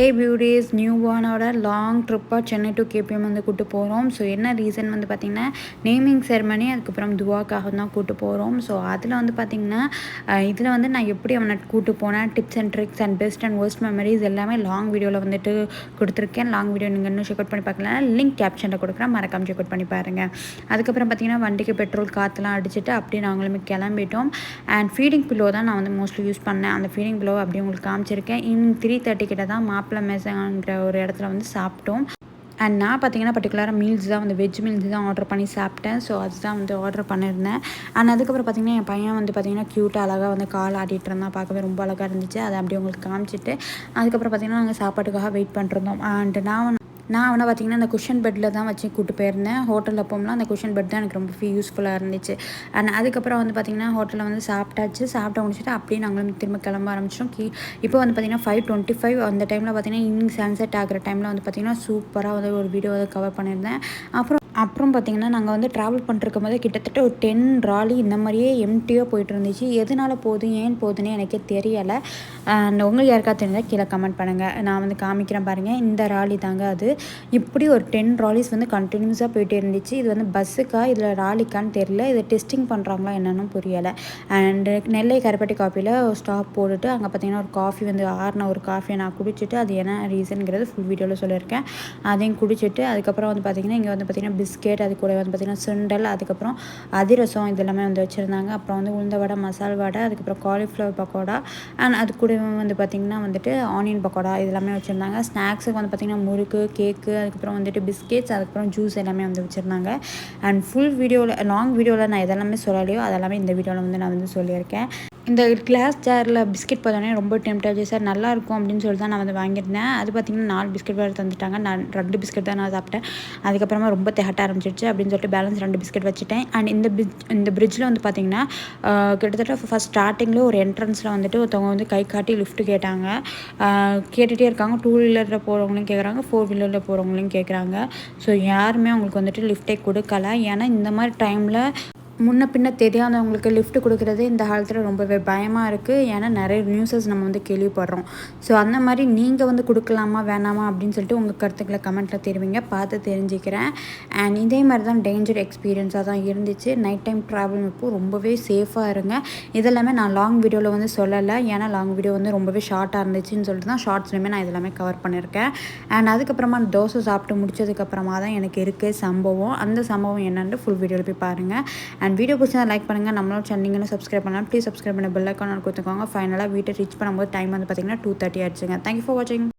Hey beauties, new பார்னோட long ட்ரிப்பாக Chennai to KPM வந்து கூட்டு போகிறோம். ஸோ என்ன ரீசன் வந்து பார்த்திங்கன்னா நேமிங் செரமனி அதுக்கப்புறம் துவாக்காக தான் கூட்டு போகிறோம். ஸோ அதில் வந்து பார்த்திங்கன்னா இதில் வந்து நான் எப்படி அவனை கூட்டு போனேன், tips and tricks and best and worst memories எல்லாமே லாங் வீடியோவில் வந்துட்டு கொடுத்துருக்கேன். லாங் வீடியோ நீங்கள் இன்னும் செக் அவுட் பண்ணி பார்க்கலாம், லிங்க் கேப்ஷனில் கொடுக்குறேன், மறக்காம செக் அவுட் பண்ணி பாருங்கள். அதுக்கப்புறம் பார்த்திங்கன்னா வண்டிக்கு பெட்ரோல் காற்றுலாம் அடிச்சுட்டு அப்படியே நாங்களுமே கிளம்பிட்டோம். அண்ட் ஃபீடிங் பில்லோ தான் நான் வந்து மோஸ்ட்லி யூஸ் பண்ணேன். அந்த ஃபீடிங் பில்லோ அப்படியே உங்களுக்கு காமிச்சிருக்கேன். ஈவினிங் 3:30 கிட்ட தான் மாப்பிள்ளை மேசங்கிற ஒரு இடத்துல வந்து சாப்பிட்டோம். அண்ட் நான் பார்த்தீங்கன்னா பர்டிகுலராக மீல்ஸ் தான் வந்து வெஜ் மீல்ஸ் தான் ஆர்டர் பண்ணி சாப்பிட்டேன். ஸோ அதுதான் வந்து ஆர்டர் பண்ணியிருந்தேன். அண்ட் அதுக்கப்புறம் பார்த்திங்கன்னா என் பையன் வந்து பார்த்திங்கன்னா க்யூட்டாக அழகாக வந்து கால் ஆடிட்டு இருந்தான். பார்க்கவே ரொம்ப அழகாக இருந்துச்சு. அதை அப்படியே உங்களுக்கு காமிச்சிட்டு அதுக்கப்புறம் பார்த்திங்கன்னா நாங்கள் சாப்பாட்டுக்காக வெயிட் பண்ணிருந்தோம். அண்ட் நான் அவனை பார்த்திங்கன்னா அந்த குஷன் பெட்டில் தான் வச்சு கூப்பிட்டு போயிருந்தேன். ஹோட்டலில் போகும்போது அந்த குஷன் பெட் தான் எனக்கு ரொம்ப யூஸ்ஃபுல்லாக இருந்துச்சு. அண்ட் அதுக்கப்புறம் வந்து பார்த்திங்கன்னா ஹோட்டலில் வந்து சாப்பிட்டு முடிச்சுட்டு அப்படியே நாங்களும் திரும்ப கிளம்ப ஆரம்பிச்சிட்டோம். இப்போ வந்து பார்த்திங்கன்னா 5:25 அந்த டைமில் பார்த்திங்கன்னா ஈவினிங் சன்செட் ஆகிற டைமில் வந்து பார்த்திங்கன்னா சூப்பராக வந்து ஒரு வீடியோ வந்து கவர் பண்ணியிருந்தேன். அப்புறம் பார்த்திங்கன்னா நாங்கள் வந்து ட்ராவல் பண்ணிருக்கும் போது கிட்டத்தட்ட ஒரு 10 ராலி இந்த மாதிரியே எம்டியாக போயிட்டு இருந்துச்சு. எதனால் போகுது ஏன் போகுதுன்னு எனக்கே தெரியலை. உங்களுக்கு யாருக்காவது தெரிஞ்சால் கீழே கமெண்ட் பண்ணுங்கள். நான் வந்து காமிக்கிறேன் பாருங்கள். இந்த ராலி தாங்க அது. இப்படி ஒரு 10 ராலிஸ் வந்து கண்டினியூஸாக போயிட்டே இருந்துச்சு. இது வந்து பஸ்ஸுக்கா இதில் ராலிக்கான்னு தெரியல. இதை டெஸ்டிங் பண்ணுறாங்களா என்னன்னு புரியலை. அண்டு நெல்லை கருப்பட்டி காஃபியில் ஸ்டாப் போட்டுட்டு அங்கே பார்த்திங்கன்னா ஒரு காஃபி வந்து ஆறுன ஒரு காஃபியை நான் குடிச்சிட்டு அது என்ன ரீசனுங்கிறது ஃபுல் வீடியோவில் சொல்லியிருக்கேன். அதையும் குடிச்சிட்டு அதுக்கப்புறம் வந்து பார்த்திங்கன்னா இங்கே வந்து பார்த்திங்கன்னா பிஸ்கெட், அது கூட வந்து பார்த்திங்கன்னா சுண்டல், அதுக்கப்புறம் அதிரசம் இதெல்லாமே வந்து வச்சுருந்தாங்க. அப்புறம் வந்து உளுந்த வடை, மசால் வடை, அதுக்கப்புறம் காலிஃப்ளவர் பக்கோடா அண்ட் அது கூட வந்து பார்த்திங்கன்னா வந்துட்டு ஆனியன் பக்கோடா இதெல்லாமே வச்சுருந்தாங்க. ஸ்நாக்ஸுக்கு வந்து பார்த்திங்கன்னா முறுக்கு, கேக்கு, அதுக்கப்புறம் வந்துட்டு பிஸ்கெட்ஸ், அதுக்கப்புறம் ஜூஸ் எல்லாமே வந்து வச்சுருந்தாங்க. அண்ட் ஃபுல் வீடியோவில் லாங் வீடியோவில் நான் எதெல்லாமே சொல்லலையோ அதெல்லாமே இந்த வீடியோவில் வந்து நான் வந்து சொல்லியிருக்கேன். இந்த கிளாஸ் சேரில் பிஸ்கெட் பார்த்தோன்னே ரொம்ப டெம்ப்ட் ஆச்சு. சார் நல்லாயிருக்கும் அப்படின்னு சொல்லி தான் நான் வந்து வாங்கியிருந்தேன். அது பார்த்திங்கன்னா 4 பிஸ்கெட் வேறு தந்துட்டாங்க. நான் 2 பிஸ்கெட் தான் நான் சாப்பிட்டேன். அதுக்கப்புறமா ரொம்ப திகட்ட ஆரம்பிச்சிருச்சு அப்படின்னு சொல்லிட்டு பேலன்ஸ் 2 பிஸ்கெட் வச்சுட்டேன். அண்ட் இந்த பிரிட்ஜில் வந்து பார்த்திங்கன்னா கிட்டத்தட்ட ஃபஸ்ட் ஸ்டார்டிங்கில் ஒரு என்ட்ரன்ஸில் வந்துட்டு ஒருத்தவங்க வந்து கை காட்டி லிஃப்ட் கேட்டாங்க. கேட்டுகிட்டே இருக்காங்க. 2 வீலரில் போகிறவங்களையும் கேட்குறாங்க, 4 வீலரில் போகிறவங்களையும் கேட்குறாங்க. ஸோ யாருமே அவங்களுக்கு வந்துட்டு லிஃப்ட்டே கொடுக்கல. ஏன்னா இந்த மாதிரி டைமில் முன்ன பின்ன தெரியாதவங்களுக்கு லிஃப்ட் கொடுக்குறது இந்த காலத்தில் ரொம்பவே பயமாக இருக்குது. ஏன்னா நிறைய நியூஸஸ் நம்ம வந்து கேள்விப்படுறோம். ஸோ அந்த மாதிரி நீங்கள் வந்து கொடுக்கலாமா வேணாமா அப்படின்னு சொல்லிட்டு உங்கள் கருத்துக்களை கமெண்ட்டில் தெரிவிங்க, பார்த்து தெரிஞ்சுக்கிறேன். அண்ட் இதே மாதிரி தான் டேஞ்சர் எக்ஸ்பீரியன்ஸாக தான் இருந்துச்சு. நைட் டைம் ட்ராவல் இப்போ ரொம்பவே சேஃபாக இருங்க. இதெல்லாமே நான் லாங் வீடியோவில் வந்து சொல்லலை. ஏன்னா லாங் வீடியோ வந்து ரொம்பவே ஷார்ட்டாக இருந்துச்சுன்னு சொல்லிட்டு தான் ஷார்ட்ஸ்லையுமே நான் இதெல்லாமே கவர் பண்ணியிருக்கேன். அண்ட் அதுக்கப்புறமா தோசை சாப்பிட்டு முடிச்சதுக்கப்புறமா தான் எனக்கு இருக்குது சம்பவம். அந்த சம்பவம் என்னென்னு ஃபுல் வீடியோவில் போய் பாருங்கள். அண்ட் வீடியோ பிடிச்சா லைக் பண்ணுங்கள். நம்மளோட சேனல் சப்ஸ்கிரைப் பண்ணலாம். ப்ளீஸ் சப்ஸ்கிரைப் பண்ண பெல் ஐக்கான் கொடுத்துக்கோங்க. ஃபைனலாக வீட்டை ரீச் பண்ணும்போது டைம் வந்து பார்த்திங்கன்னா 2:30 ஆயிடுச்சுங்க. தேங்க்யூ ஃபார் வாட்சிங்.